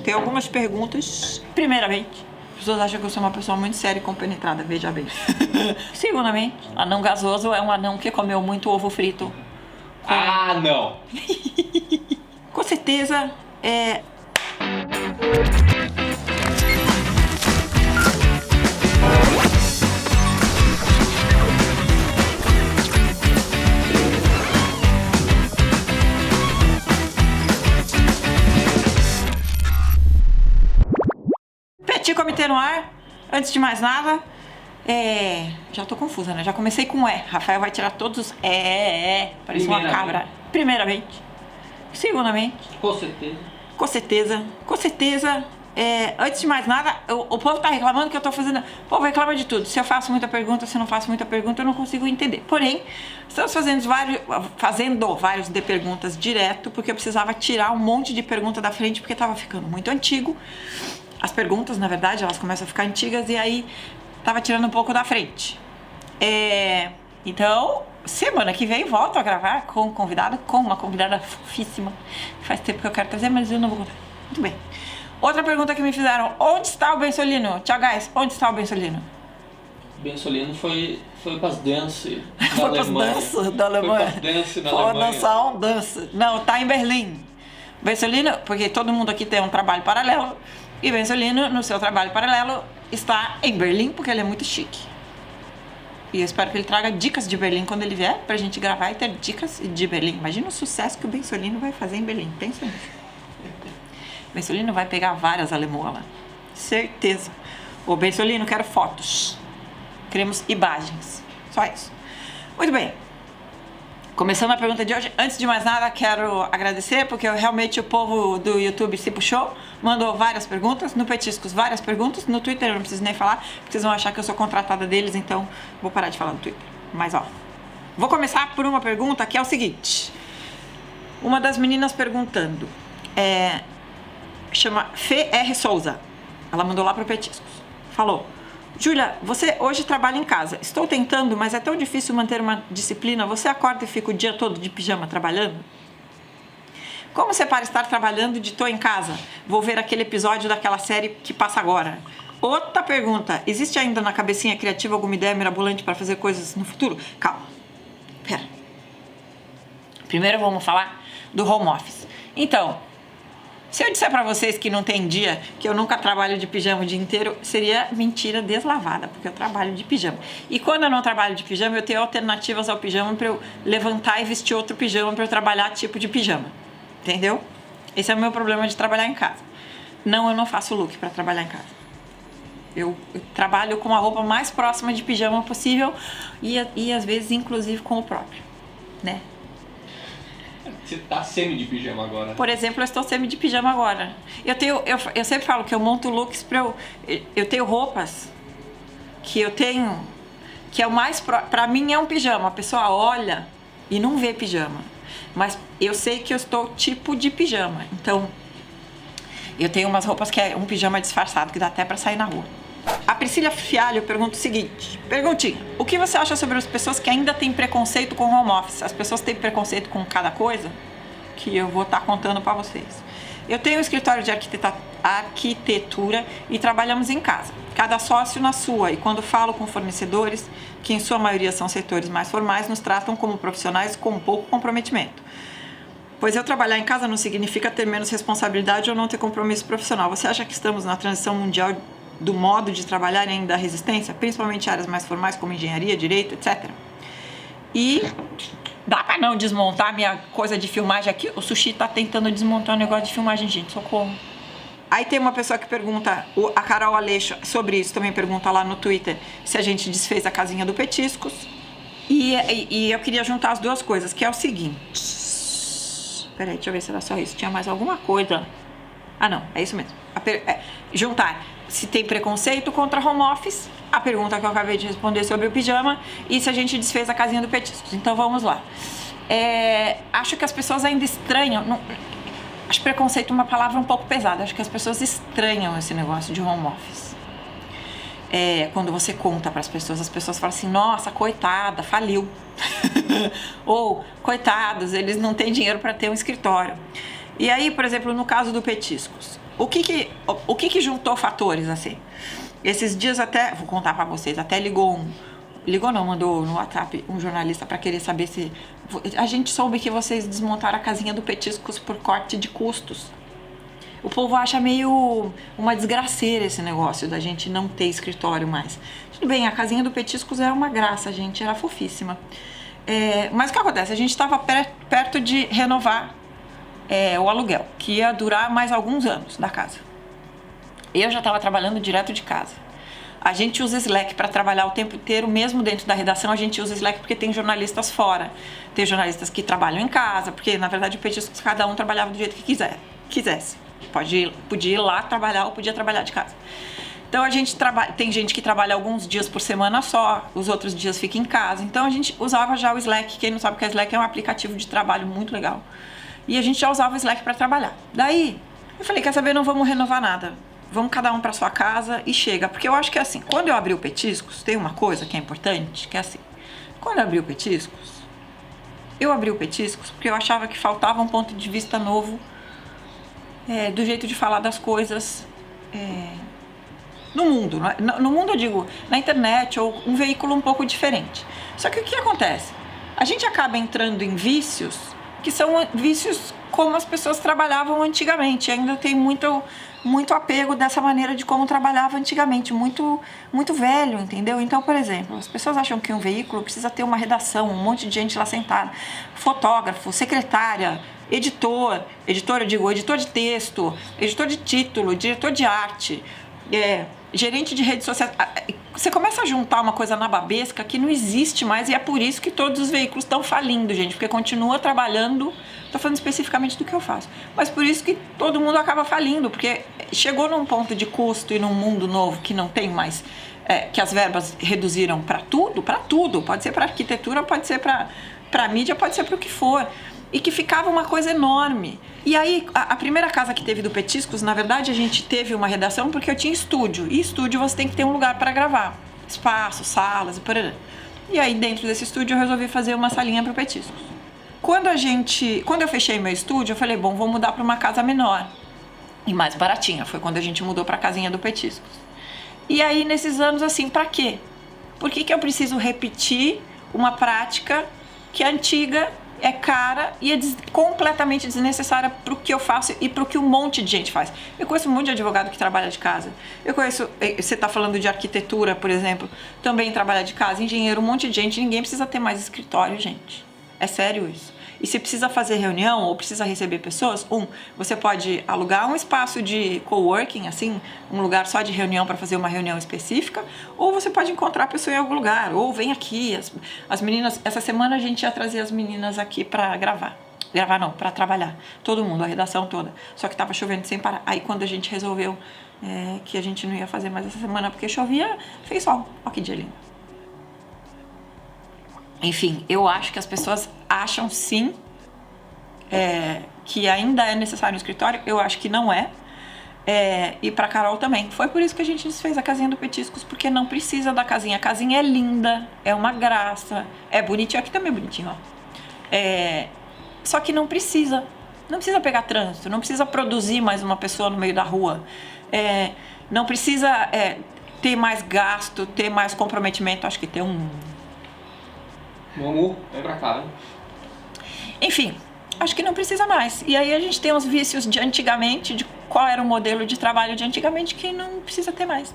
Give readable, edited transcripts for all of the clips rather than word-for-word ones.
Tem algumas perguntas. Primeiramente, as pessoas acham que eu sou uma pessoa muito séria e compenetrada, veja bem. Segundamente, anão gasoso é um anão que comeu muito ovo frito. Ah, não! Com certeza, Petit Comitê no ar. Antes de mais nada, já tô confusa, né? Já comecei com Rafael vai tirar todos os parece uma cabra. Primeiramente. Segundamente. Com certeza. Com certeza. Com certeza. Antes de mais nada, o povo tá reclamando que eu tô fazendo... O povo reclama de tudo. Se eu faço muita pergunta, se eu não faço muita pergunta, eu não consigo entender. Porém, estamos fazendo vários de perguntas direto, porque eu precisava tirar um monte de pergunta da frente, porque tava ficando muito antigo. As perguntas, na verdade, elas começam a ficar antigas e aí tava tirando um pouco da frente. Então, semana que vem volto a gravar com uma convidada fofíssima. Faz tempo que eu quero trazer, mas eu não vou contar. Muito bem. Outra pergunta que me fizeram: onde está o Bensolino? Tchau, guys, onde está o Bensolino? O Bensolino foi pras danças Foi pras danças da Alemanha. Foi pras danças na Foi Alemanha. dançar um dança. Não, tá em Berlim. Bensolino, porque todo mundo aqui tem um trabalho paralelo, e Bensolino, no seu trabalho paralelo, está em Berlim, porque ele é muito chique. E eu espero que ele traga dicas de Berlim quando ele vier, pra gente gravar e ter dicas de Berlim. Imagina o sucesso que o Bensolino vai fazer em Berlim, pensa nisso. Bensolino vai pegar várias alemãs lá. Certeza. Ô, Bensolino, quero fotos. Queremos imagens. Só isso. Muito bem. Começando a pergunta de hoje, antes de mais nada, quero agradecer, porque realmente o povo do YouTube se puxou, mandou várias perguntas, no Petiscos várias perguntas, no Twitter eu não preciso nem falar, porque vocês vão achar que eu sou contratada deles, então vou parar de falar no Twitter. Mas ó, vou começar por uma pergunta que é o seguinte. Uma das meninas perguntando, chama Fê R. Souza, ela mandou lá pro Petiscos, falou: Júlia, você hoje trabalha em casa. Estou tentando, mas é tão difícil manter uma disciplina. Você acorda e fica o dia todo de pijama trabalhando? Como você para estar trabalhando de tô em casa? Vou ver aquele episódio daquela série que passa agora. Outra pergunta. Existe ainda na cabecinha criativa alguma ideia mirabolante para fazer coisas no futuro? Calma. Pera. Primeiro vamos falar do home office. Então, se eu disser pra vocês que não tem dia, que eu nunca trabalho de pijama o dia inteiro, seria mentira deslavada, porque eu trabalho de pijama. E quando eu não trabalho de pijama, eu tenho alternativas ao pijama pra eu levantar e vestir outro pijama pra eu trabalhar tipo de pijama. Entendeu? Esse é o meu problema de trabalhar em casa. Não, eu não faço look pra trabalhar em casa. Eu trabalho com a roupa mais próxima de pijama possível e às vezes, inclusive, com o próprio, né? Você tá semi de pijama agora. Por exemplo, eu estou semi de pijama agora. Eu sempre falo que eu monto looks eu tenho roupas que eu tenho, que é o mais pra mim é um pijama. A pessoa olha e não vê pijama. Mas eu sei que eu estou tipo de pijama. Então, eu tenho umas roupas que é um pijama disfarçado, que dá até pra sair na rua. A Priscila Fialho pergunta o seguinte: perguntinha, o que você acha sobre as pessoas que ainda têm preconceito com home office? As pessoas têm preconceito com cada coisa? Que eu vou estar contando para vocês. Eu tenho um escritório de arquitetura e trabalhamos em casa, cada sócio na sua, e quando falo com fornecedores, que em sua maioria são setores mais formais, nos tratam como profissionais com pouco comprometimento. Pois eu trabalhar em casa não significa ter menos responsabilidade ou não ter compromisso profissional. Você acha que estamos na transição mundial do modo de trabalhar e ainda da resistência, principalmente áreas mais formais como engenharia, direito, etc. E dá pra não desmontar minha coisa de filmagem aqui? O Sushi tá tentando desmontar o negócio de filmagem, gente, socorro. Aí tem uma pessoa que pergunta, a Carol Aleixo, sobre isso também pergunta lá no Twitter, se a gente desfez a casinha do Petiscos. E eu queria juntar as duas coisas, que é o seguinte. Peraí, deixa eu ver se era só isso. Tinha mais alguma coisa? Ah, não, é isso mesmo. Juntar se tem preconceito contra home office, a pergunta que eu acabei de responder sobre o pijama, e se a gente desfez a casinha do Petiscos. Então vamos lá. Acho que as pessoas ainda estranham. Acho preconceito uma palavra um pouco pesada. Acho que as pessoas estranham esse negócio de home office. Quando você conta para as pessoas falam assim: nossa, coitada, faliu. Ou, coitados, eles não têm dinheiro para ter um escritório. E aí, por exemplo, no caso do Petiscos, o que juntou fatores assim? Esses dias até, vou contar pra vocês, até mandou no WhatsApp um jornalista pra querer saber se... A gente soube que vocês desmontaram a casinha do Petiscos por corte de custos. O povo acha meio uma desgraceira esse negócio da gente não ter escritório mais. Tudo bem, a casinha do Petiscos é uma graça, gente, era fofíssima. Mas o que acontece? A gente estava perto de renovar o aluguel, que ia durar mais alguns anos da casa. Eu já estava trabalhando direto de casa. A gente usa Slack para trabalhar o tempo inteiro, mesmo dentro da redação a gente usa Slack porque tem jornalistas fora. Tem jornalistas que trabalham em casa, porque na verdade o Petiscos cada um trabalhava do jeito que quisesse. Podia ir lá trabalhar ou podia trabalhar de casa. Então a gente tem gente que trabalha alguns dias por semana só, os outros dias fica em casa. Então a gente usava já o Slack. Quem não sabe o que é Slack, é um aplicativo de trabalho muito legal. E a gente já usava o Slack para trabalhar. Daí eu falei, quer saber, não vamos renovar nada. Vamos cada um para sua casa e chega. Porque eu acho que é assim, quando eu abri o Petiscos, tem uma coisa que é importante, que é assim, quando eu abri o Petiscos porque eu achava que faltava um ponto de vista novo do jeito de falar das coisas no mundo. No mundo eu digo, na internet, ou um veículo um pouco diferente. Só que o que acontece? A gente acaba entrando em vícios que são vícios como as pessoas trabalhavam antigamente. Ainda tem muito apego dessa maneira de como trabalhava antigamente, muito velho, entendeu? Então, por exemplo, as pessoas acham que um veículo precisa ter uma redação, um monte de gente lá sentada, fotógrafo, secretária, editor de texto, editor de título, diretor de arte, gerente de redes sociais. Você começa a juntar uma coisa nababesca que não existe mais, e é por isso que todos os veículos estão falindo, gente, porque continua trabalhando. Estou falando especificamente do que eu faço, mas por isso que todo mundo acaba falindo, porque chegou num ponto de custo e num mundo novo que não tem mais, que as verbas reduziram para tudo, pode ser para arquitetura, pode ser para mídia, pode ser para o que for, e que ficava uma coisa enorme. E aí, a primeira casa que teve do Petiscos, na verdade, a gente teve uma redação porque eu tinha estúdio, e estúdio você tem que ter um lugar para gravar, espaço, salas e por aí. E aí, dentro desse estúdio, eu resolvi fazer uma salinha para o Petiscos. Quando eu fechei meu estúdio, eu falei, bom, vou mudar para uma casa menor e mais baratinha. Foi quando a gente mudou para a casinha do Petiscos. E aí, nesses anos, assim, para quê? Por que eu preciso repetir uma prática que é antiga, é cara e é completamente desnecessária para o que eu faço e para o que um monte de gente faz? Eu conheço um monte de advogado que trabalha de casa. Eu conheço, você está falando de arquitetura, por exemplo, também trabalha de casa, engenheiro, um monte de gente. Ninguém precisa ter mais escritório, gente. É sério isso. E se precisa fazer reunião ou precisa receber pessoas, você pode alugar um espaço de coworking, assim, um lugar só de reunião para fazer uma reunião específica, ou você pode encontrar a pessoa em algum lugar, ou vem aqui. As meninas, essa semana a gente ia trazer as meninas aqui para gravar. Gravar não, para trabalhar. Todo mundo, a redação toda. Só que tava chovendo sem parar. Aí quando a gente resolveu que a gente não ia fazer mais essa semana porque chovia, fez sol. Olha que dia lindo. Enfim, eu acho que as pessoas acham sim que ainda é necessário um escritório. Eu acho que não é. E pra Carol também. Foi por isso que a gente desfez a casinha do Petiscos, porque não precisa da casinha. A casinha é linda, é uma graça, é bonitinho. Aqui também é bonitinho, ó. Só que não precisa. Não precisa pegar trânsito, não precisa produzir mais uma pessoa no meio da rua. Não precisa ter mais gasto, ter mais comprometimento. Acho que tem Mamu, vem pra cá, né? Enfim, acho que não precisa mais. E aí a gente tem os vícios de antigamente, de qual era o modelo de trabalho de antigamente, que não precisa ter mais.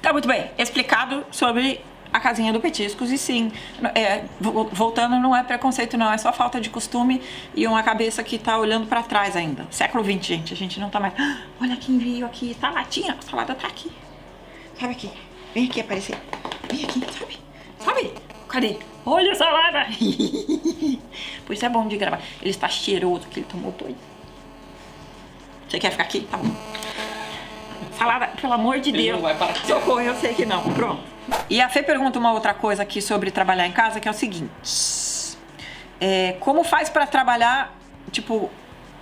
Tá, muito bem. Explicado sobre a casinha do Petiscos. E sim, voltando, não é preconceito não, é só falta de costume e uma cabeça que tá olhando pra trás ainda. Século XX, gente, a gente não tá mais... olha quem veio aqui, tá lá, tinha, a salada tá aqui. Sabe aqui, vem aqui aparecer. Vem aqui, sabe? Cadê? Olha a salada! Por isso é bom de gravar. Ele está cheiroso, que ele tomou banho. Você quer ficar aqui? Tá bom. Salada, pelo amor de Deus. Não vai parar. Socorro, eu sei que não. Pronto. E a Fê pergunta uma outra coisa aqui sobre trabalhar em casa, que é o seguinte. Como faz pra trabalhar, tipo,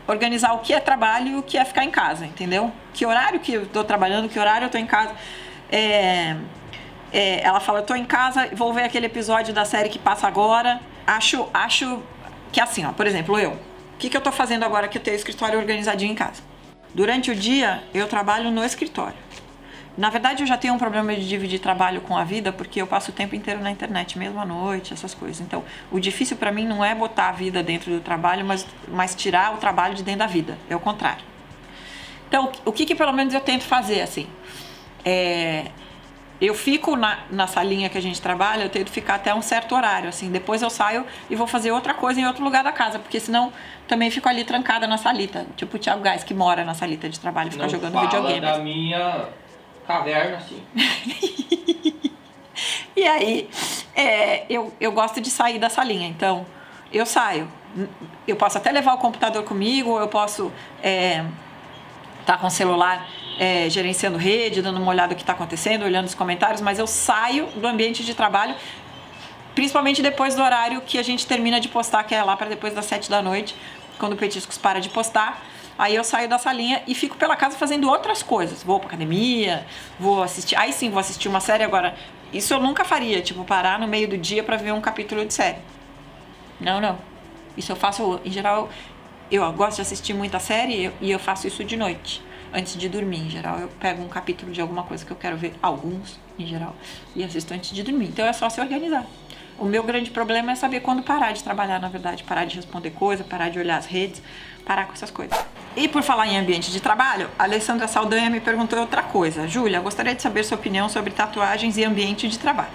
organizar o que é trabalho e o que é ficar em casa, entendeu? Que horário que eu tô trabalhando, que horário eu tô em casa. Ela fala, eu tô em casa, vou ver aquele episódio da série que passa agora. Acho que assim, ó, por exemplo, eu que eu tô fazendo agora que eu tenho o escritório organizadinho em casa? Durante o dia, eu trabalho no escritório. Na verdade, eu já tenho um problema de dividir trabalho com a vida, porque eu passo o tempo inteiro na internet, mesmo à noite, essas coisas. Então, o difícil para mim não é botar a vida dentro do trabalho, mas tirar o trabalho de dentro da vida. É o contrário. Então, o que pelo menos eu tento fazer, assim? Eu fico na salinha que a gente trabalha, eu tento ficar até um certo horário, assim. Depois eu saio e vou fazer outra coisa em outro lugar da casa, porque senão também fico ali trancada na salita. Tipo o Thiago Gás, que mora na salita de trabalho e fica jogando videogame. Da minha caverna, assim. E aí, eu gosto de sair da salinha, então eu saio. Eu posso até levar o computador comigo, eu posso tá com o celular gerenciando rede, dando uma olhada no que está acontecendo, olhando os comentários, mas eu saio do ambiente de trabalho, principalmente depois do horário que a gente termina de postar, que é lá para depois das 7 da noite, quando o Petiscos para de postar. Aí eu saio da salinha e fico pela casa fazendo outras coisas. Vou pra academia, vou assistir. Aí sim, vou assistir uma série agora. Isso eu nunca faria, tipo, parar no meio do dia pra ver um capítulo de série. Não. Isso eu faço, em geral, eu gosto de assistir muita série e eu faço isso de noite, antes de dormir. Em geral, eu pego um capítulo de alguma coisa que eu quero ver, alguns, em geral, e assisto antes de dormir. Então é só se organizar. O meu grande problema é saber quando parar de trabalhar, na verdade. Parar de responder coisa, parar de olhar as redes, parar com essas coisas. E por falar em ambiente de trabalho, a Alessandra Saldanha me perguntou outra coisa. Júlia, gostaria de saber sua opinião sobre tatuagens e ambiente de trabalho.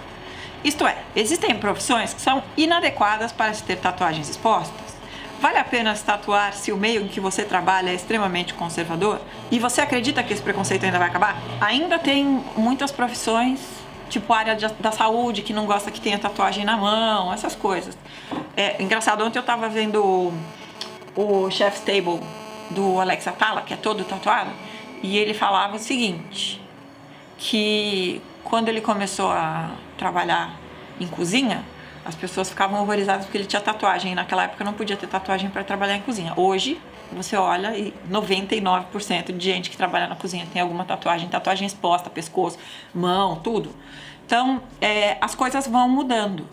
Isto é, existem profissões que são inadequadas para se ter tatuagens expostas? Vale a pena se tatuar se o meio em que você trabalha é extremamente conservador? E você acredita que esse preconceito ainda vai acabar? Ainda tem muitas profissões, tipo a área da saúde, que não gosta que tenha tatuagem na mão, essas coisas. Engraçado, ontem eu tava vendo o Chef's Table do Alex Atala, que é todo tatuado, e ele falava o seguinte, que quando ele começou a trabalhar em cozinha, as pessoas ficavam horrorizadas porque ele tinha tatuagem, e naquela época não podia ter tatuagem para trabalhar em cozinha. Hoje, você olha e 99% de gente que trabalha na cozinha tem alguma tatuagem exposta, pescoço, mão, tudo. Então, as coisas vão mudando.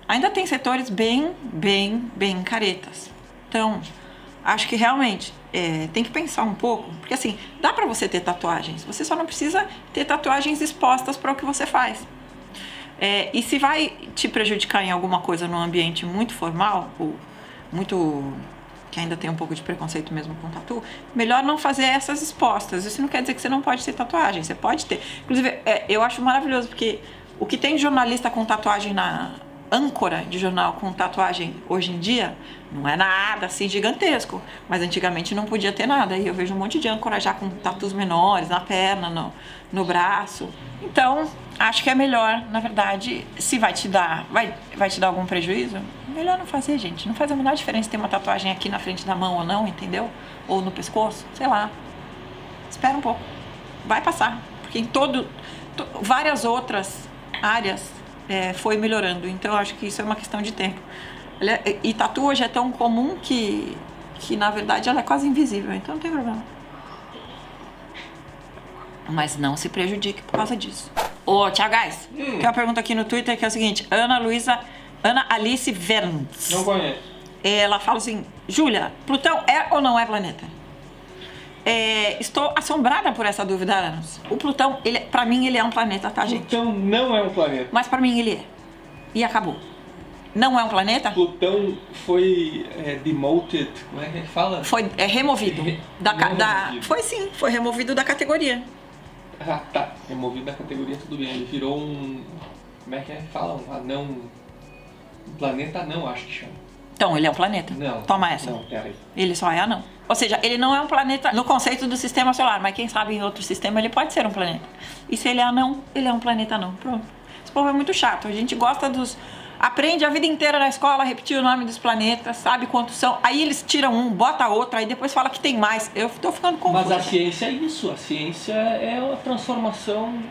Ainda tem setores bem caretas. Então, acho que realmente tem que pensar um pouco, porque assim, dá pra você ter tatuagens, você só não precisa ter tatuagens expostas para o que você faz. E se vai te prejudicar em alguma coisa num ambiente muito formal, ou muito que ainda tem um pouco de preconceito mesmo com tatu, melhor não fazer essas expostas. Isso não quer dizer que você não pode ter tatuagem, você pode ter. Inclusive, eu acho maravilhoso, porque o que tem de jornalista com tatuagem na âncora de jornal com tatuagem hoje em dia não é nada assim gigantesco, mas antigamente não podia ter nada, e eu vejo um monte de âncora já com tatus menores na perna, no braço. Então acho que é melhor, na verdade, se vai te dar algum prejuízo, melhor não fazer, gente. Não faz a menor diferença ter uma tatuagem aqui na frente da mão ou não, entendeu? Ou no pescoço, sei lá. Espera um pouco, vai passar, porque em várias outras áreas foi melhorando, então eu acho que isso é uma questão de tempo. E tatu hoje é tão comum que na verdade ela é quase invisível, então não tem problema. Mas não se prejudique por causa disso. Ô, Thiago Gás, tem uma pergunta aqui no Twitter que é o seguinte: Ana Alice Verns. Não conheço. Ela fala assim: Júlia, Plutão é ou não é planeta? Estou assombrada por essa dúvida há anos. O Plutão, pra mim, ele é um planeta, tá, gente? Plutão não é um planeta. Mas pra mim ele é. E acabou. Não é um planeta? Plutão foi demoted, como é que fala? Foi removido. Foi removido da categoria. Ah, tá. Removido da categoria, tudo bem. Ele virou como é que fala? Um anão. Um planeta anão, acho que chama. Então, ele é um planeta? Não. Toma essa. Não, peraí. Ele só é anão. Ou seja, ele não é um planeta no conceito do sistema solar, mas quem sabe em outro sistema ele pode ser um planeta. E se ele é anão, ele é um planeta anão. Pronto. Esse povo é muito chato. A gente gosta aprende a vida inteira na escola a repetir o nome dos planetas, sabe quantos são. Aí eles tiram um, bota outro, aí depois fala que tem mais. Eu tô ficando confusa. Mas a ciência é isso. A ciência é a transformação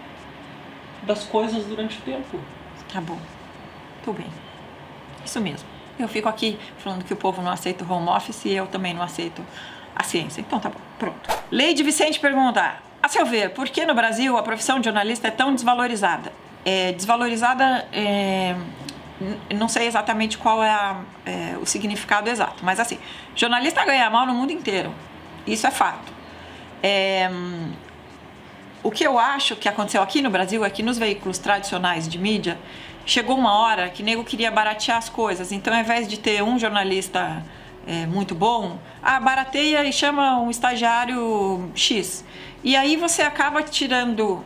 das coisas durante o tempo. Tá bom. Tudo bem. Isso mesmo. Eu fico aqui falando que o povo não aceita o home office e eu também não aceito a ciência. Então tá bom, pronto. Leide Vicente pergunta: a seu ver, por que no Brasil a profissão de jornalista é tão desvalorizada? não sei exatamente qual é, o significado exato, mas assim, jornalista ganha mal no mundo inteiro, isso é fato. O que eu acho que aconteceu aqui no Brasil é que nos veículos tradicionais de mídia, chegou uma hora que nego queria baratear as coisas, então ao invés de ter um jornalista muito bom, barateia e chama um estagiário X. E aí você acaba tirando...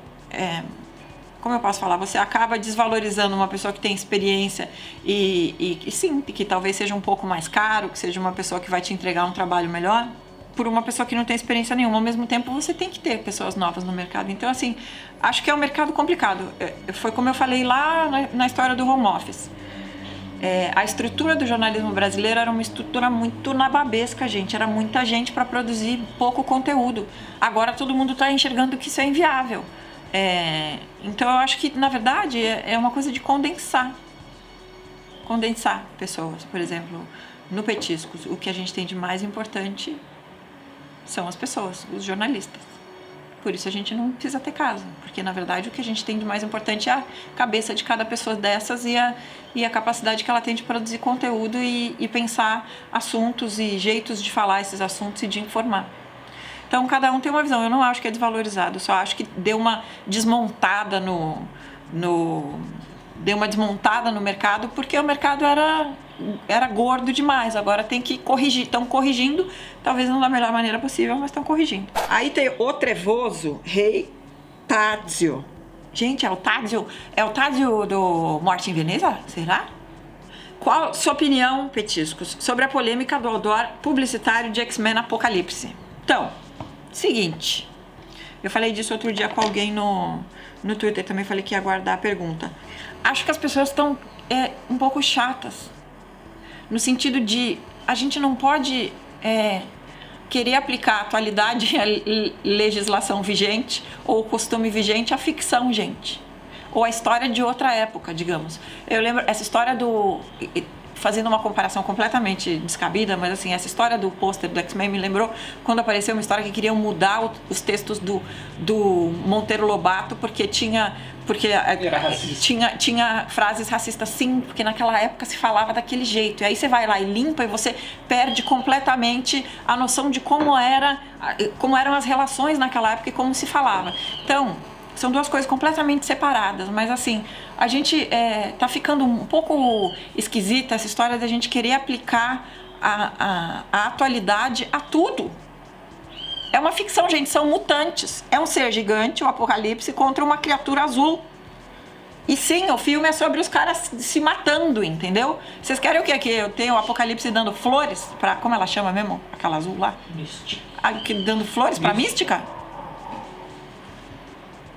como eu posso falar? Você acaba desvalorizando uma pessoa que tem experiência e sim, que talvez seja um pouco mais caro, que seja uma pessoa que vai te entregar um trabalho melhor, por uma pessoa que não tem experiência nenhuma. Ao mesmo tempo, você tem que ter pessoas novas no mercado. Então, assim, acho que é um mercado complicado. Foi como eu falei lá na história do home office. A estrutura do jornalismo brasileiro era uma estrutura muito nababesca, gente. Era muita gente para produzir pouco conteúdo. Agora todo mundo está enxergando que isso é inviável. Então eu acho que, na verdade, é uma coisa de condensar pessoas. Por exemplo, no Petiscos, o que a gente tem de mais importante são as pessoas, os jornalistas. Por isso a gente não precisa ter casa, porque na verdade o que a gente tem de mais importante é a cabeça de cada pessoa dessas e a capacidade que ela tem de produzir conteúdo e pensar assuntos e jeitos de falar esses assuntos e de informar. Então, cada um tem uma visão. Eu não acho que é desvalorizado, eu só acho que deu uma desmontada deu uma desmontada no mercado, porque o mercado era gordo demais. Agora tem que corrigir. Estão corrigindo, talvez não da melhor maneira possível, mas estão corrigindo. Aí tem o trevoso rei Tadzio. Gente, é o Tadzio do Morte em Veneza? Será? Qual sua opinião, Petiscos, sobre a polêmica do outdoor publicitário de X-Men Apocalipse? Então, seguinte, eu falei disso outro dia com alguém no Twitter, também falei que ia guardar a pergunta. Acho que as pessoas estão um pouco chatas, no sentido de a gente não pode querer aplicar a atualidade, a legislação vigente ou o costume vigente à ficção, gente. Ou a história de outra época, digamos. Eu lembro essa história fazendo uma comparação completamente descabida, mas assim, essa história do pôster do X-Men me lembrou quando apareceu uma história que queriam mudar os textos do Monteiro Lobato porque tinha frases racistas, sim, porque naquela época se falava daquele jeito. E aí você vai lá e limpa e você perde completamente a noção de como eram as relações naquela época e como se falava. Então, são duas coisas completamente separadas, mas assim, a gente tá ficando um pouco esquisita essa história da gente querer aplicar a atualidade a tudo. É uma ficção, gente, são mutantes. É um ser gigante, o Apocalipse, contra uma criatura azul. E sim, o filme é sobre os caras se matando, entendeu? Vocês querem o quê? Que eu tenho o Apocalipse dando flores pra... Como ela chama mesmo? Aquela azul lá? Mística. Dando flores pra Mística?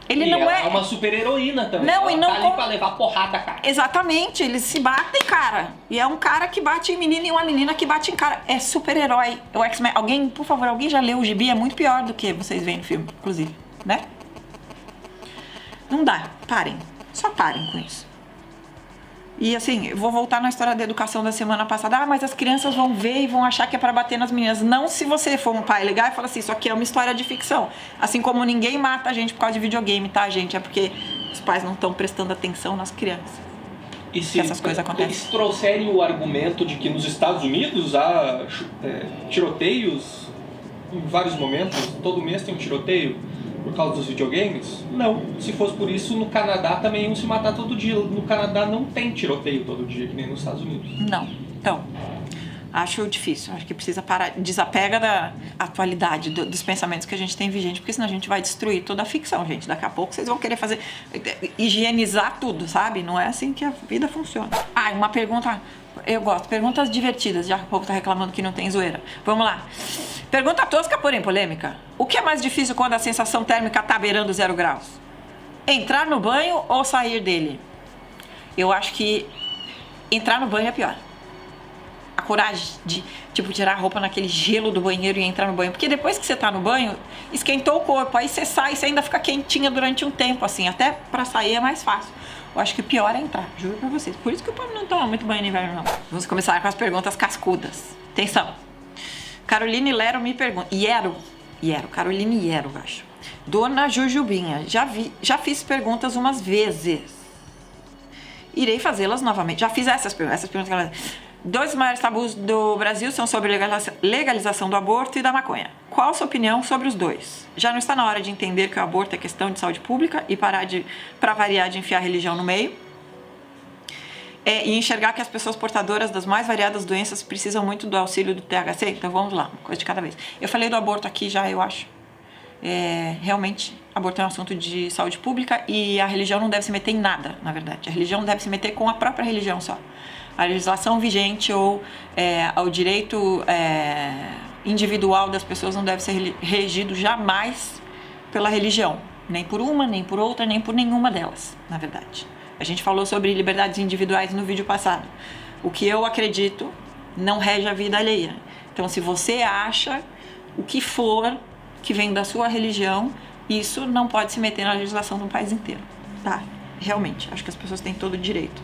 Ele não é uma super heroína também. Não, ela tá ali pra levar porrada, cara. Exatamente, eles se batem, cara. E é um cara que bate em menina e uma menina que bate em cara. É super herói. O X-Men. Alguém, por favor, alguém já leu o gibi? É muito pior do que vocês veem no filme, inclusive, né? Não dá. Parem. Só parem com isso. E assim, eu vou voltar na história da educação da semana passada. Mas as crianças vão ver e vão achar que é pra bater nas meninas. Não, se você for um pai legal e falar assim, isso aqui é uma história de ficção. Assim como ninguém mata a gente por causa de videogame, tá, gente? É porque os pais não estão prestando atenção nas crianças. E se essas coisas acontecem. Eles trouxerem o argumento de que nos Estados Unidos há tiroteios em vários momentos, todo mês tem um tiroteio por causa dos videogames? Não. Se fosse por isso, no Canadá também iam se matar todo dia. No Canadá não tem tiroteio todo dia, que nem nos Estados Unidos. Não. Então, acho difícil. Acho que precisa parar. Desapega da atualidade, dos pensamentos que a gente tem vigente, porque senão a gente vai destruir toda a ficção, gente. Daqui a pouco vocês vão querer higienizar tudo, sabe? Não é assim que a vida funciona. Uma pergunta... Eu gosto. Perguntas divertidas, já que o povo tá reclamando que não tem zoeira. Vamos lá. Pergunta tosca, porém polêmica. O que é mais difícil quando a sensação térmica tá beirando 0 graus? Entrar no banho ou sair dele? Eu acho que entrar no banho é pior. A coragem de, tirar a roupa naquele gelo do banheiro e entrar no banho. Porque depois que você tá no banho, esquentou o corpo. Aí você sai e você ainda fica quentinha durante um tempo, assim. Até pra sair é mais fácil. Eu acho que o pior é entrar, juro pra vocês. Por isso que o povo não toma muito banho no inverno, não. Vamos começar com as perguntas cascudas. Atenção. Caroline Lero me pergunta... Caroline Iero, eu acho. Dona Jujubinha, já fiz perguntas umas vezes. irei fazê-las novamente. Já fiz essas perguntas que ela... 2 dos maiores tabus do Brasil são sobre legalização do aborto e da maconha. Qual a sua opinião sobre os dois? Já não está na hora de entender que o aborto é questão de saúde pública e parar para variar, de enfiar a religião no meio? E enxergar que as pessoas portadoras das mais variadas doenças precisam muito do auxílio do THC? Então vamos lá, uma coisa de cada vez. Eu falei do aborto aqui já, eu acho. Realmente, aborto é um assunto de saúde pública e a religião não deve se meter em nada, na verdade. A religião deve se meter com a própria religião só. A legislação vigente ou o direito individual das pessoas não deve ser regido jamais pela religião. Nem por uma, nem por outra, nem por nenhuma delas, na verdade. A gente falou sobre liberdades individuais no vídeo passado. O que eu acredito não rege a vida alheia. Então, se você acha o que for que vem da sua religião, isso não pode se meter na legislação do país inteiro, tá? Realmente, acho que as pessoas têm todo o direito.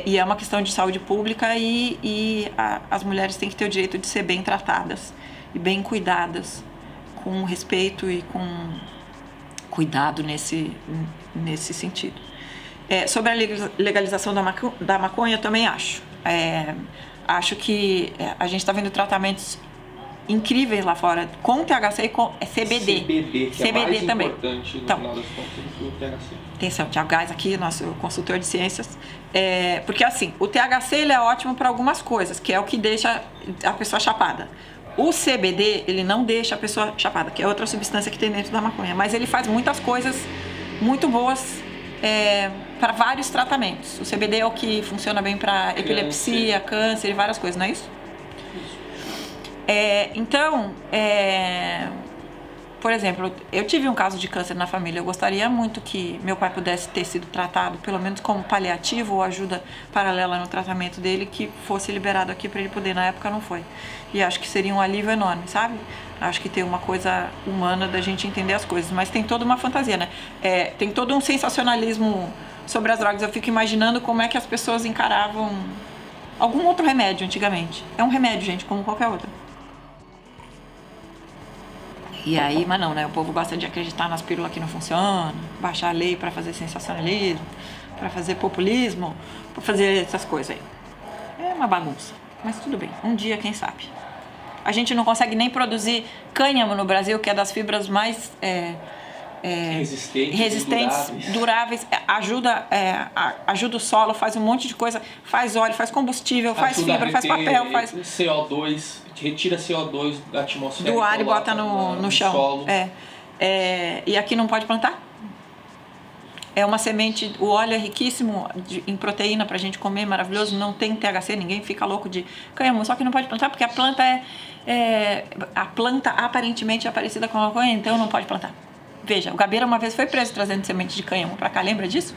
E é uma questão de saúde pública e as mulheres têm que ter o direito de ser bem tratadas e bem cuidadas, com respeito e com cuidado nesse sentido. Sobre a legalização da maconha, eu também acho. Acho que a gente está vendo tratamentos incríveis lá fora, com THC e com CBD. CBD, que é mais também. Importante no final das contas do que o THC. Atenção, Thiago Gás aqui, nosso consultor de ciências. Porque assim, o THC ele é ótimo para algumas coisas, que é o que deixa a pessoa chapada. O CBD, ele não deixa a pessoa chapada, que é outra substância que tem dentro da maconha. Mas ele faz muitas coisas muito boas para vários tratamentos. O CBD é o que funciona bem para epilepsia, câncer e várias coisas, não é isso? Então, por exemplo, eu tive um caso de câncer na família. Eu gostaria muito que meu pai pudesse ter sido tratado, pelo menos como paliativo ou ajuda paralela no tratamento dele, que fosse liberado aqui para ele poder. Na época não foi. E acho que seria um alívio enorme, sabe? Acho que tem uma coisa humana da gente entender as coisas, mas tem toda uma fantasia, né? Tem todo um sensacionalismo sobre as drogas. Eu fico imaginando como é que as pessoas encaravam algum outro remédio antigamente. É um remédio, gente, como qualquer outro. E aí, mas não, né? O povo gosta de acreditar nas pílulas que não funcionam, baixar a lei para fazer sensacionalismo, para fazer populismo, para fazer essas coisas aí. É uma bagunça, mas tudo bem. Um dia, quem sabe. A gente não consegue nem produzir cânhamo no Brasil, que é das fibras mais resistentes, duráveis. Ajuda o solo, faz um monte de coisa, faz óleo, faz combustível, faz fibra, faz papel, faz CO2, retira CO2 da atmosfera do ar e bota no chão. Solo. E aqui não pode plantar? É uma semente, o óleo é riquíssimo em proteína pra gente comer, maravilhoso, não tem THC, ninguém fica louco de cânhamo, só que não pode plantar porque a planta a planta aparentemente é parecida com a maconha, então não pode plantar. Veja, o Gabeira uma vez foi preso trazendo semente de cânhamo pra cá, lembra disso?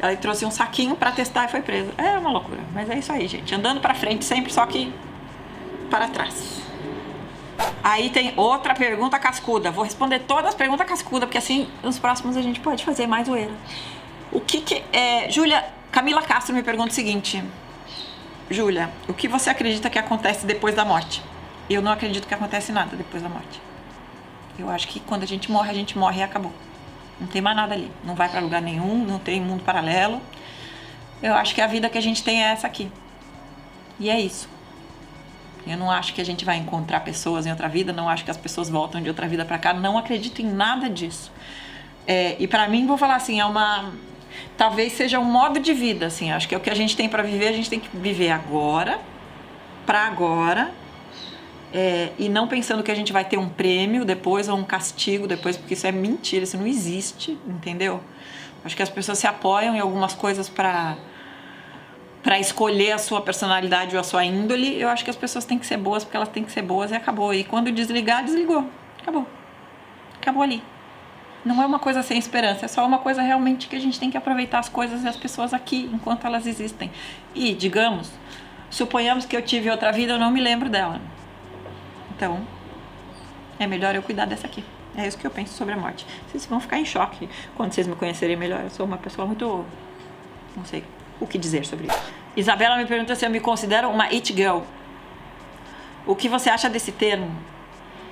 Ele trouxe um saquinho pra testar e foi preso. É uma loucura, mas é isso aí, gente, andando pra frente sempre, só que para trás. Aí tem outra pergunta cascuda. Vou responder todas as perguntas cascudas, porque assim, nos próximos a gente pode fazer mais zoeira. Júlia, Camila Castro me pergunta o seguinte: Júlia, o que você acredita que acontece depois da morte? Eu não acredito que acontece nada depois da morte. Eu acho que quando a gente morre e acabou. Não tem mais nada ali. Não vai pra lugar nenhum, não tem mundo paralelo. Eu acho que a vida que a gente tem é essa aqui. E é isso. Eu não acho que a gente vai encontrar pessoas em outra vida, não acho que as pessoas voltam de outra vida pra cá, não acredito em nada disso. E pra mim, vou falar assim, talvez seja um modo de vida, assim, acho que é o que a gente tem pra viver, a gente tem que viver agora, pra agora, e não pensando que a gente vai ter um prêmio depois ou um castigo depois, porque isso é mentira, isso não existe, entendeu? Acho que as pessoas se apoiam em algumas coisas pra escolher a sua personalidade ou a sua índole. Eu acho que as pessoas têm que ser boas porque elas têm que ser boas e acabou. E quando desligar, desligou. Acabou. Acabou ali. Não é uma coisa sem esperança, é só uma coisa realmente que a gente tem que aproveitar as coisas e as pessoas aqui enquanto elas existem. E, digamos, suponhamos que eu tive outra vida, eu não me lembro dela. Então, é melhor eu cuidar dessa aqui. É isso que eu penso sobre a morte. Vocês vão ficar em choque quando vocês me conhecerem melhor. Eu sou uma pessoa muito... não sei o que dizer sobre isso. Isabela me pergunta se eu me considero uma it girl. O que você acha desse termo?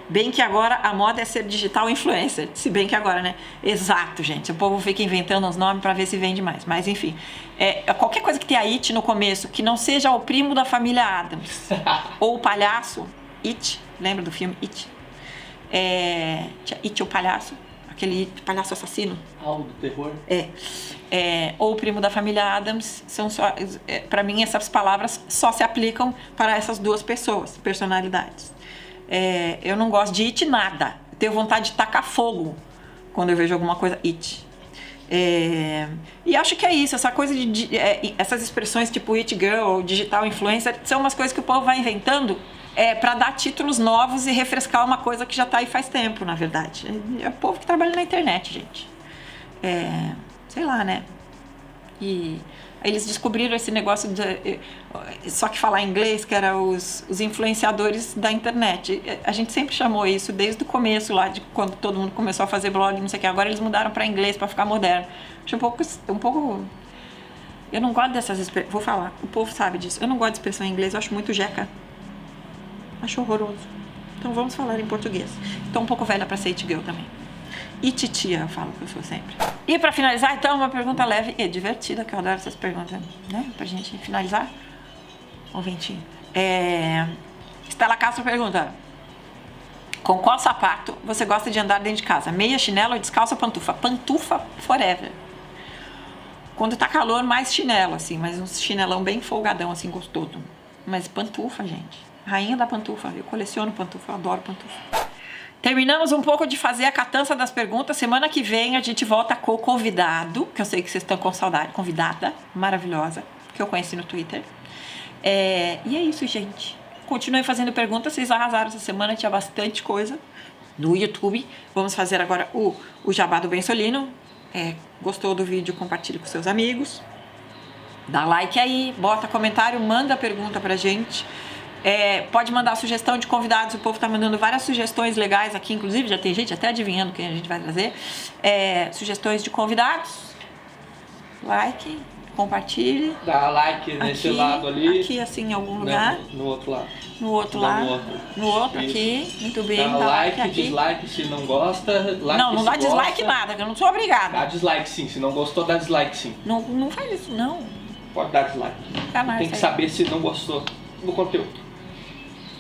Bem que agora a moda é ser digital influencer. Se bem que agora, né? Exato, gente. O povo fica inventando uns nomes pra ver se vende mais. Mas enfim, qualquer coisa que tenha It no começo, que não seja o primo da família Addams ou o palhaço, It, lembra do filme It? Tinha It o palhaço, aquele palhaço assassino. Algo do terror. Ou o primo da família Addams, são só, para mim essas palavras só se aplicam para essas duas pessoas, personalidades. Eu não gosto de It nada, tenho vontade de tacar fogo quando eu vejo alguma coisa It. E acho que é isso, essa coisa essas expressões tipo It Girl, digital influencer, são umas coisas que o povo vai inventando para dar títulos novos e refrescar uma coisa que já tá aí faz tempo, na verdade. É o povo que trabalha na internet, gente. Sei lá, né? E eles descobriram esse negócio só que falar inglês, que era os influenciadores da internet. A gente sempre chamou isso desde o começo lá, de quando todo mundo começou a fazer blog, não sei o que. Agora eles mudaram para inglês para ficar moderno. Acho um pouco. Eu não gosto dessas expressões. Vou falar, o povo sabe disso. Eu não gosto de expressão em inglês, eu acho muito jeca. Acho horroroso. Então vamos falar em português. Tô um pouco velha para ser it girl também. E titia, eu falo que eu sou sempre. E para finalizar, então, uma pergunta leve e divertida, que eu adoro essas perguntas, né? Pra gente finalizar. Ouvintinho. Estela Castro pergunta: com qual sapato você gosta de andar dentro de casa? Meia, chinelo ou descalça, pantufa? Pantufa forever. Quando tá calor, mais chinelo, assim, mas um chinelão bem folgadão, assim, gostoso. Mas pantufa, gente. Rainha da pantufa. Eu coleciono pantufa, eu adoro pantufa. Terminamos um pouco de fazer a catança das perguntas. Semana que vem a gente volta com o convidado, que eu sei que vocês estão com saudade. Convidada maravilhosa, que eu conheci no Twitter. E é isso, gente. Continuem fazendo perguntas. Vocês arrasaram essa semana, tinha bastante coisa no YouTube. Vamos fazer agora o jabá do Bensolino. Gostou do vídeo? Compartilhe com seus amigos. Dá like aí, bota comentário, manda pergunta pra gente. Pode mandar sugestão de convidados. O povo tá mandando várias sugestões legais aqui, inclusive já tem gente até adivinhando quem a gente vai trazer. Sugestões de convidados. Like, compartilhe. Dá like nesse lado ali. Aqui, assim, em algum lugar. No outro lado. No outro lado. No outro aqui. Muito bem. Dá like, aqui. Dislike se não gosta. Like não dá dislike nada, que eu não sou obrigada. Dá dislike sim. Se não gostou, dá dislike sim. Não faz isso, não. Pode dar dislike. Tem que saber se não gostou do conteúdo.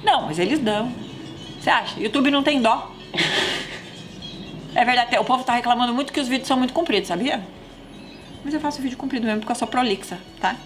Não, mas eles dão. Você acha? YouTube não tem dó. É verdade, o povo tá reclamando muito que os vídeos são muito compridos, sabia? Mas eu faço vídeo comprido mesmo porque eu sou prolixa, tá?